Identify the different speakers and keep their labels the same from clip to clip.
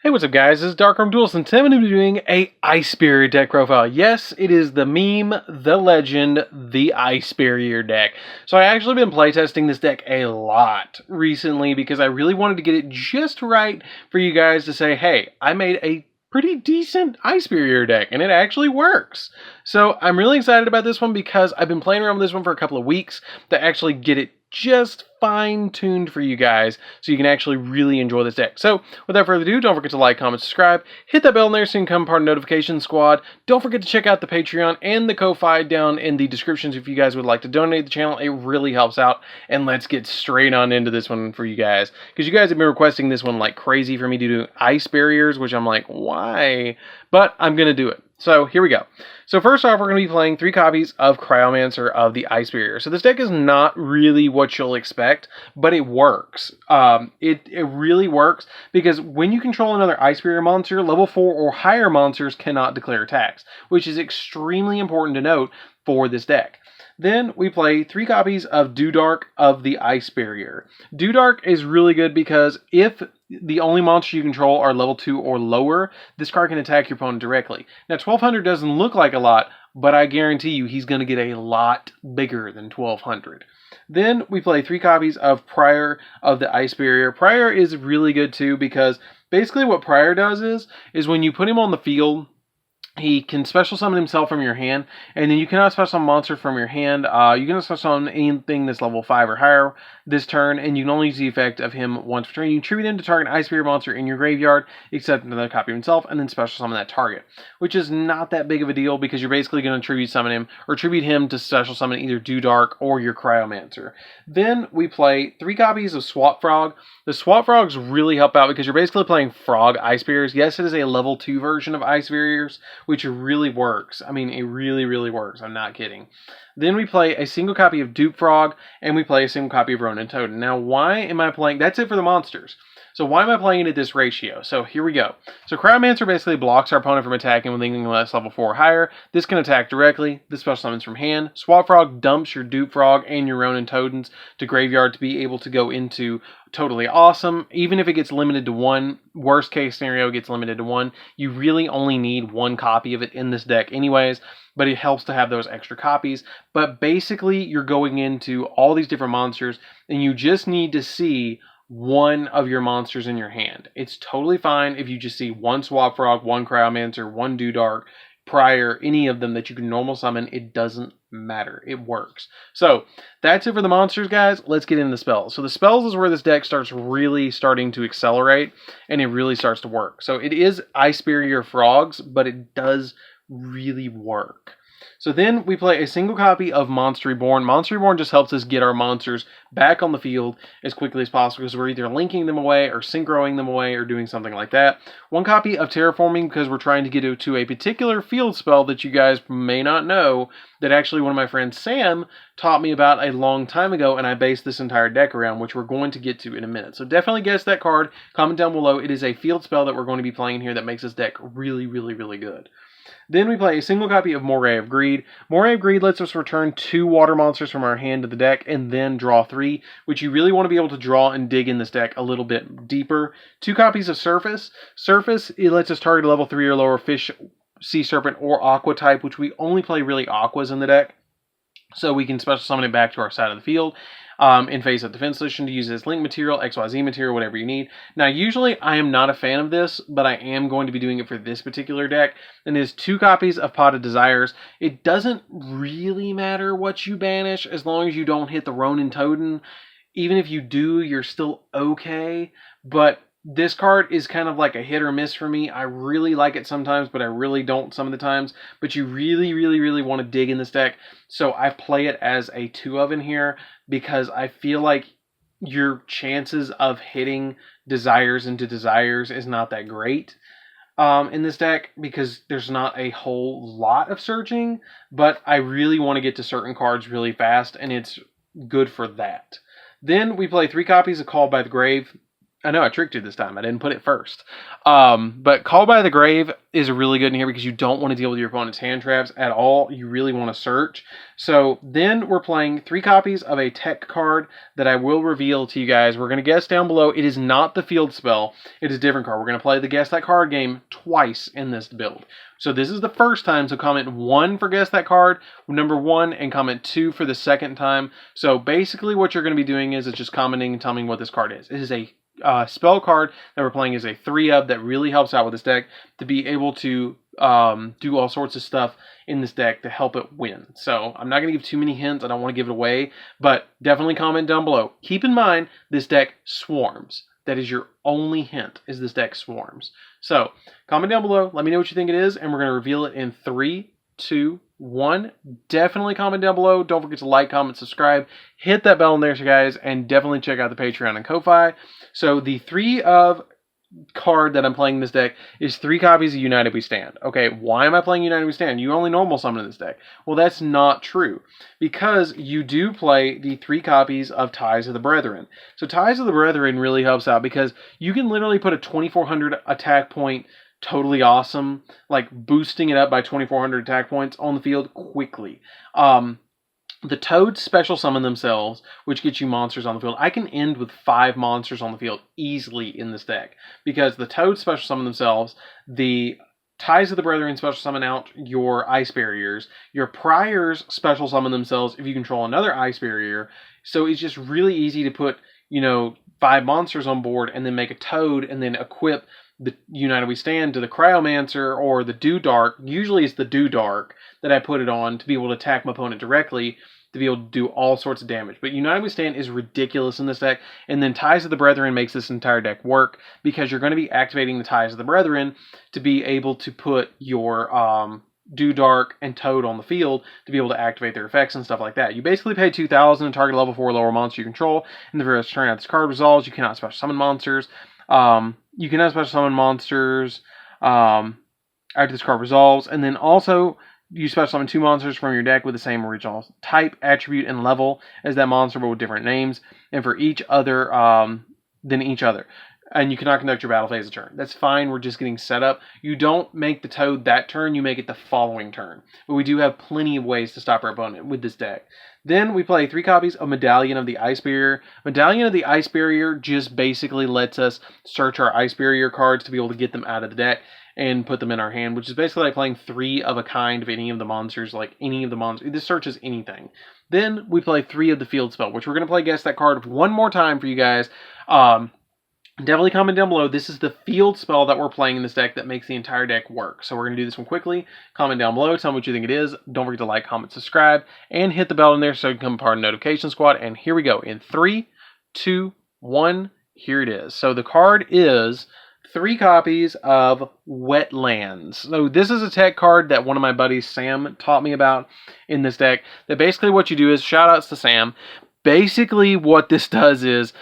Speaker 1: Hey, what's up guys, this is DarkArmedDuelist and today I'm going to be doing a Ice Barrier deck profile. Yes, it is the meme, the legend, the Ice Barrier deck. So I actually been playtesting this deck a lot recently because I really wanted to get it just right for you guys to say, hey, I made a pretty decent Ice Barrier deck and it actually works. So I'm really excited about this one because I've been playing around with this one for a couple of weeks to actually get it just fine-tuned for you guys so you can actually really enjoy this deck. So without further ado, don't forget to like, comment, subscribe, hit that bell in there so you can become part of the notification squad. Don't forget to check out the Patreon and the Ko-Fi down in the descriptions if you guys would like to donate to the channel. It really helps out. And let's get straight on into this one for you guys, because you guys have been requesting this one like crazy for me to do Ice Barriers, which I'm like, why? But I'm gonna do it. So here we go. So first off, we're going to be playing 3 copies of Cryomancer of the Ice Barrier. So this deck is not really what you'll expect, but it works. It really works because when you control another Ice Barrier monster, level 4 or higher monsters cannot declare attacks, which is extremely important to note for this deck. Then we play 3 copies of Dark of the Ice Barrier. Dark is really good because if the only monsters you control are level 2 or lower, this card can attack your opponent directly. Now 1200 doesn't look like a lot, but I guarantee you he's going to get a lot bigger than 1200. Then we play 3 copies of Prior of the Ice Barrier. Prior is really good too because basically what Prior does is when you put him on the field, he can special summon himself from your hand, and then you cannot special summon monster from your hand. You can special summon anything that's level 5 or higher this turn, and you can only use the effect of him once per turn. You tribute him to target Ice Barrier monster in your graveyard, except another copy of himself, and then special summon that target, which is not that big of a deal because you're basically going to tribute summon him, or tribute him to special summon either Dark or your Cryomancer. Then we play 3 copies of Swap Frog. The Swap Frogs really help out because you're basically playing Frog Ice Barriers. Yes, it is a level 2 version of Ice Barriers, which really works. I mean, it really, really works. I'm not kidding. Then we play a single copy of Dupe Frog, and we play a single copy of Ronin Totem. Now, why am I playing? That's it for the monsters. So why am I playing it at this ratio? So here we go. So Cryomancer basically blocks our opponent from attacking with anything less level 4 or higher. This can attack directly. This special summons from hand. Swap Frog dumps your Dupe Frog and your Ronin Totems to graveyard to be able to go into Totally Awesome. Even if it gets limited to 1, worst case scenario gets limited to 1, you really only need 1 copy of it in this deck anyways, but it helps to have those extra copies. But basically you're going into all these different monsters and you just need to see one of your monsters in your hand. It's totally fine if you just see 1 Swap Frog, 1 Cryomancer, 1 Dark, Prior, any of them that you can normal summon. It doesn't matter. It works. So that's it for the monsters, guys. Let's get into the spells. So the spells is where this deck starts really starting to accelerate and it really starts to work. So it is Ice Barrier Frogs, but it does really work. So then we play a single copy of Monster Reborn. Monster Reborn just helps us get our monsters back on the field as quickly as possible because we're either linking them away or synchroing them away or doing something like that. 1 copy of Terraforming because we're trying to get to a particular field spell that you guys may not know that actually one of my friends, Sam, taught me about a long time ago, and I based this entire deck around, which we're going to get to in a minute. So definitely guess that card. Comment down below. It is a field spell that we're going to be playing here that makes this deck really, really, really good. Then we play a single copy of Moray of Greed. Moray of Greed lets us return 2 water monsters from our hand to the deck and then draw 3, which you really want to be able to draw and dig in this deck a little bit deeper. 2 copies of Surface. Surface, it lets us target a level 3 or lower fish, sea serpent, or aqua type, which we only play really aquas in the deck. So we can special summon it back to our side of the field in face of defense solution to use as link material, XYZ material, whatever you need. Now, usually I am not a fan of this, but I am going to be doing it for this particular deck. And there's 2 copies of Pot of Desires. It doesn't really matter what you banish as long as you don't hit the Ronin Totem. Even if you do, you're still okay. But this card is kind of like a hit or miss for me. I really like it sometimes, but I really don't some of the times. But you really, really, really want to dig in this deck. So I play it as a 2 of in here because I feel like your chances of hitting Desires into Desires is not that great in this deck because there's not a whole lot of searching. But I really want to get to certain cards really fast, and it's good for that. Then we play 3 copies of Called by the Grave. I know I tricked you this time. I didn't put it first. But Call by the Grave is really good in here because you don't want to deal with your opponent's hand traps at all. You really want to search. So then we're playing 3 copies of a tech card that I will reveal to you guys. We're going to guess down below. It is not the field spell. It is a different card. We're going to play the Guess That Card game twice in this build. So this is the first time, so comment 1 for Guess That Card, number 1, and comment 2 for the second time. So basically what you're going to be doing is just commenting and telling me what this card is. It is a spell card that we're playing is a 3-of that really helps out with this deck to be able to do all sorts of stuff in this deck to help it win. So I'm not going to give too many hints. I don't want to give it away, but definitely comment down below. Keep in mind, this deck swarms. That is your only hint, is this deck swarms. So comment down below. Let me know what you think it is, and we're going to reveal it in 3, 2, 1. Definitely comment down below. Don't forget to like, comment, subscribe. Hit that bell in there, guys, and definitely check out the Patreon and Ko-Fi. So the 3-of card that I'm playing in this deck is 3 copies of United We Stand. Okay, why am I playing United We Stand? You only normal summon in this deck. Well, that's not true, because you do play the 3 copies of Ties of the Brethren. So Ties of the Brethren really helps out because you can literally put a 2400 attack point, totally awesome, like boosting it up by 2400 attack points on the field quickly. The Toads special summon themselves, which gets you monsters on the field. I can end with 5 monsters on the field easily in this deck, because the Toads special summon themselves, the Ties of the Brethren special summon out your Ice Barriers, your Priors special summon themselves if you control another Ice Barrier. So it's just really easy to put, 5 monsters on board and then make a Toad and then equip the United We Stand to the Cryomancer or the Do Dark. Usually it's the Do Dark that I put it on to be able to attack my opponent directly, to be able to do all sorts of damage. But United We Stand is ridiculous in this deck, and then Ties of the Brethren makes this entire deck work, because you're going to be activating the Ties of the Brethren to be able to put your Do Dark and Toad on the field to be able to activate their effects and stuff like that. You basically pay 2,000 and target level 4 lower monster you control. In the various turn after this card resolves, you cannot special summon monsters. You cannot special summon monsters after this card resolves, and then also you special summon 2 monsters from your deck with the same original type, attribute, and level as that monster, but with different names, and for each other than each other. And you cannot conduct your battle phase a turn. That's fine, we're just getting set up. You don't make the Toad that turn, you make it the following turn. But we do have plenty of ways to stop our opponent with this deck. Then we play 3 copies of Medallion of the Ice Barrier. Medallion of the Ice Barrier just basically lets us search our Ice Barrier cards to be able to get them out of the deck and put them in our hand, which is basically like playing 3 of a kind of any of the monsters, like any of the monsters. This searches anything. Then we play 3 of the field spell, which we're going to play Guess That Card one more time for you guys. Definitely comment down below. This is the field spell that we're playing in this deck that makes the entire deck work. So we're going to do this one quickly. Comment down below. Tell me what you think it is. Don't forget to like, comment, subscribe, and hit the bell in there so you can become part of the notification squad. And here we go. In 3, 2, 1, here it is. So the card is 3 copies of Wetlands. So this is a tech card that one of my buddies, Sam, taught me about in this deck. That basically what you do is, shout outs to Sam. Basically what this does is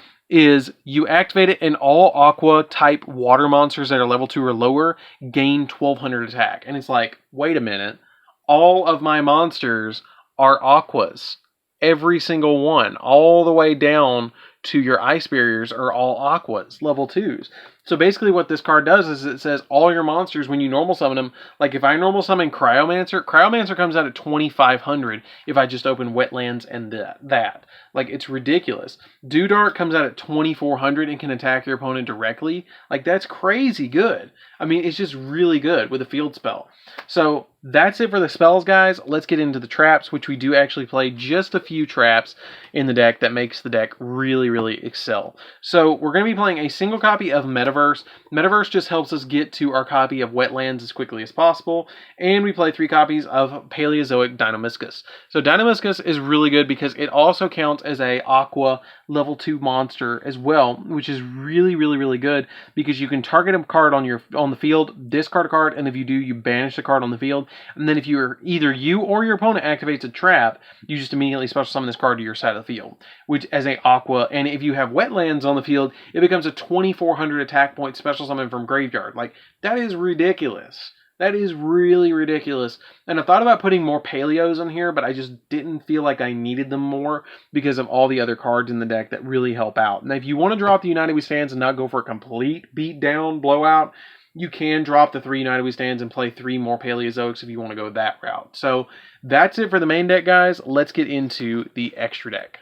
Speaker 1: you activate it, and all aqua type water monsters that are level 2 or lower gain 1200 attack. And it's like, wait a minute, all of my monsters are aquas. Every single one, all the way down to your Ice Barriers, are all aquas, level 2s. So basically what this card does is it says all your monsters, when you normal summon them, like if I normal summon Cryomancer, Cryomancer comes out at 2500 if I just open Wetlands and that. Like, it's ridiculous. Do Dark comes out at 2400 and can attack your opponent directly. Like, that's crazy good. I mean, it's just really good with a field spell. So that's it for the spells, guys. Let's get into the traps, which we do actually play just a few traps in the deck that makes the deck really, really excel. So we're going to be playing a single copy of Metaverse. Metaverse just helps us get to our copy of Wetlands as quickly as possible. And we play 3 copies of Paleozoic Deinonymiscus. So Deinonymiscus is really good because it also counts as a aqua level 2 monster as well, which is really, really, really good because you can target a card on the field, discard a card, and if you do, you banish the card on the field. And then if either you or your opponent activates a trap, you just immediately special summon this card to your side of the field, which as a aqua. And if you have Wetlands on the field, it becomes a 2400 attack point special summon from graveyard. Like, that is ridiculous. That is really ridiculous. And I thought about putting more Paleos in here, but I just didn't feel like I needed them more because of all the other cards in the deck that really help out. Now, if you want to drop the United We Stands and not go for a complete beat down blowout, you can drop the 3 United We Stands and play 3 more Paleozoics if you want to go that route. So that's it for the main deck, guys. Let's get into the extra deck.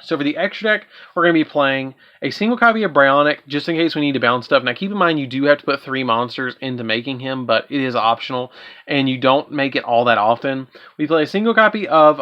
Speaker 1: So for the extra deck, we're going to be playing a single copy of Bryonic, just in case we need to bounce stuff. Now keep in mind, you do have to put 3 monsters into making him, but it is optional, and you don't make it all that often. We play a single copy of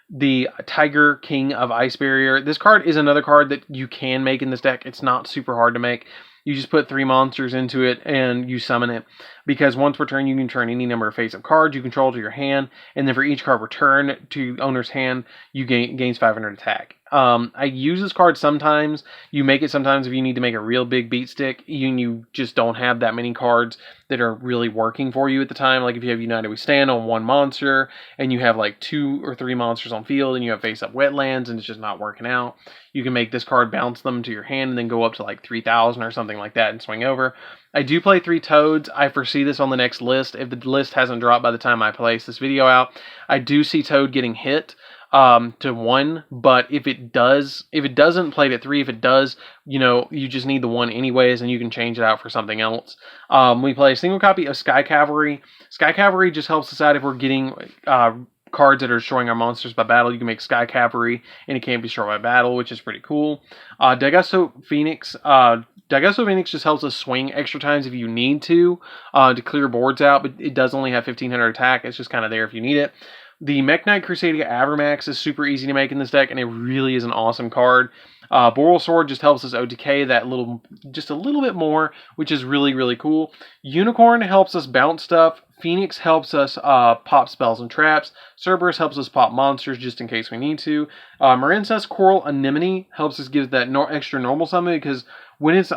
Speaker 1: the Tiger King of Ice Barrier. This card is another card that you can make in this deck. It's not super hard to make. You just put 3 monsters into it and you summon it. Because once per turn, you can turn any number of face-up cards you control to your hand. And then for each card returned to owner's hand, you gains 500 attack. I use this card sometimes. You make it sometimes if you need to make a real big beat stick. You just don't have that many cards that are really working for you at the time. Like if you have United We Stand on 1 monster and you have like 2 or 3 monsters on field and you have face-up wetlands and it's just not working out, you can make this card bounce them to your hand and then go up to like 3,000 or something like that and swing over. I do play 3 Toads. I foresee this on the next list. If the list hasn't dropped by the time I place this video out, I do see Toad getting hit to 1, but if it doesn't play it at 3, if it does, you just need the 1 anyways, and you can change it out for something else. We play a single copy of Sky Cavalry. Sky Cavalry just helps us out if we're getting cards that are destroying our monsters by battle. You can make Sky Cavalry, and it can't be destroyed by battle, which is pretty cool. Daigusto Phoenix. Daigusto Phoenix just helps us swing extra times if you need to clear boards out, but it does only have 1,500 attack. It's just kind of there if you need it. The Mech Knight Crusadia Avermax is super easy to make in this deck, and it really is an awesome card. Boral Sword just helps us OTK that just a little bit more, which is really, really cool. Unicorn helps us bounce stuff. Phoenix helps us pop spells and traps. Cerberus helps us pop monsters just in case we need to. Marincess Coral Anemone helps us give that extra normal summon, because when it's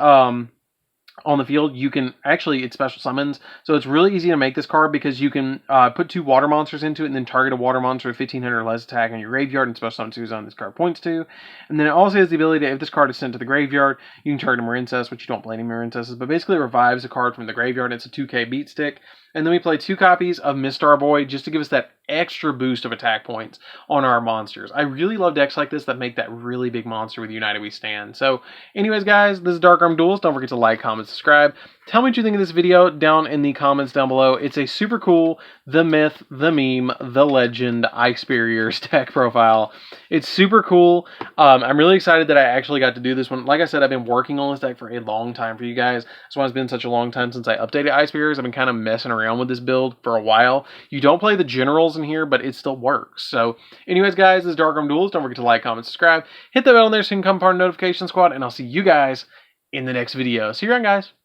Speaker 1: on the field, you can actually, it's special summons, so it's really easy to make this card because you can put 2 water monsters into it and then target a water monster with 1,500 or less attack in your graveyard and special summon 2 zone this card points to. And then it also has the ability to, if this card is sent to the graveyard, you can target a Marincess, which you don't play any Marincesses, but basically it revives a card from the graveyard. It's a 2k beat stick. And then we play 2 copies of Mistar Boy just to give us that extra boost of attack points on our monsters. I really love decks like this that make that really big monster with United We Stand. So anyways, guys, this is DarkArmedDuelist. Don't forget to like, comment, subscribe. Tell me what you think of this video down in the comments down below. It's a super cool, the myth, the meme, the legend, Ice Barriers deck profile. It's super cool. I'm really excited that I actually got to do this one. Like I said, I've been working on this deck for a long time for you guys. That's why it's been such a long time since I updated Ice Barriers. I've been kind of messing around with this build for a while. You don't play the generals in here, but it still works. So anyways, guys, this is DarkArmedDuelist. Don't forget to like, comment, subscribe. Hit the bell on there so you can become part of the notification squad, and I'll see you guys in the next video. See you around, guys.